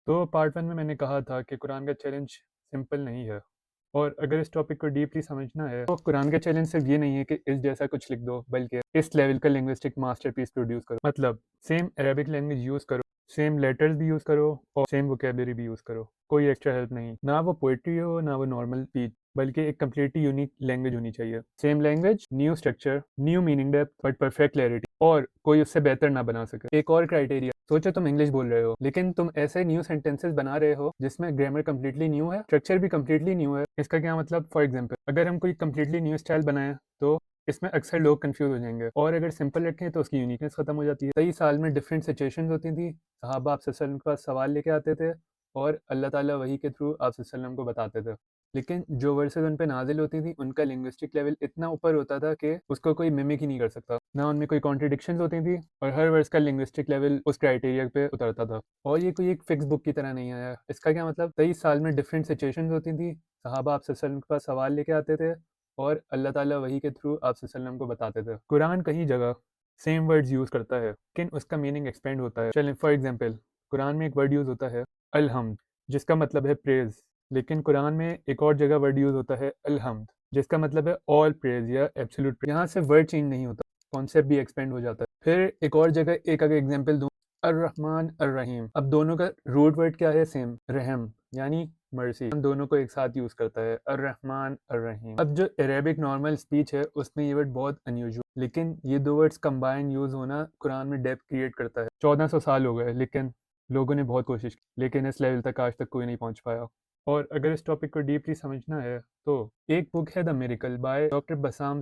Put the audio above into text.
तो पार्ट 1 में मैंने कहा था कि कुरान का चैलेंज सिंपल नहीं है। और अगर इस टॉपिक को डीपली समझना है तो कुरान का चैलेंज सिर्फ ये नहीं है कि इस जैसा कुछ लिख दो, बल्कि इस लेवल का लिंग्विस्टिक मास्टरपीस प्रोड्यूस करो। मतलब सेम अरेबिक लैंग्वेज यूज़ करो, सेम लेटर्स भी यूज़ करो और सेम वोकेबलरी भी यूज़ करो। कोई एक्स्ट्रा हेल्प नहीं, ना वो पोइट्री हो ना वो नॉर्मल स्पीच, बल्कि एक कम्प्लीटली यूनिक लैंग्वेज होनी चाहिए। Same language, new structure, new meaning depth, but perfect clarity, और कोई उससे बेहतर ना बना सके। एक और क्राइटेरिया, सोचो तुम इंग्लिश बोल रहे हो लेकिन तुम ऐसे न्यू सेंटेंसेस बना रहे हो जिसमें ग्रामर कम्प्लीटली न्यू है, स्ट्रक्चर भी कम्प्लीटली न्यू है। इसका क्या मतलब? फॉर एग्जांपल, अगर हम कोई कम्प्लीटली न्यू स्टाइल बनाएं तो इसमें अक्सर लोग कंफ्यूज हो जाएंगे, और अगर सिंपल रखें तो उसकी यूनिकनेस खत्म हो जाती है। कई साल में डिफरेंट सिचुएशंस होती थी, सहाबा आप वसल्लम के पास सवाल लेके आते थे और अल्लाह ताला वही के थ्रू आप वसल्लम को बताते थे। लेकिन जो वर्सेस उन पे नाजिल होती थी उनका लिंग्विस्टिक लेवल इतना ऊपर होता था कि उसको कोई मिमिक ही नहीं कर सकता, ना उनमें कोई कॉन्ट्रडिक्शंस होती थी, और हर वर्स का लिंग्विस्टिक लेवल उस क्राइटेरिया पे उतरता था। और ये कोई एक फिक्स बुक की तरह नहीं आया। इसका क्या मतलब? 23 साल में डिफरेंट सिचुएशंस होती थी, सहाबा आप वसल्लम के पास सवाल लेके आते थे और अल्लाह ताला वही के थ्रू आप वसल्लम को बताते थे। कुरान कहीं जगह सेम वर्ड्स यूज़ करता है लेकिन उसका मीनिंग एक्सपेंड होता है। चलें फॉर एग्जांपल, कुरान में एक वर्ड यूज़ होता है अलहम्द, जिसका मतलब है प्रेज़, लेकिन कुरान में एक और जगह वर्ड यूज़ होता है अलहम्द, जिसका मतलब है ऑल प्रेज़ या एब्सोल्यूट प्रेज़। यहाँ से वर्ड चेंज नहीं होता, कॉन्सेप्ट भी एक्सपेंड हो जाता है। फिर एक और जगह, एक अगर एग्जांपल दूँ, अर्रहमान अर्रहीम, अब दोनों का रूट वर्ड क्या है? सेम, रहम यानी मर्सी। हम दोनों को एक साथ यूज़ करता है, अर्रहमान अर्रहीम। अब जो अरेबिक नॉर्मल स्पीच है उसमें ये वर्ड बहुत अनयूजुअल, लेकिन ये दो वर्ड्स कंबाइन यूज़ होना कुरान में डेप्थ क्रिएट करता है। 1400 साल हो गए लेकिन लोगों ने बहुत कोशिश की, लेकिन इस लेवल तक आज तक कोई नहीं पहुंच पाया। और अगर इस टॉपिक को डीपली समझना है तो एक बुक है the miracle by doctor Bassam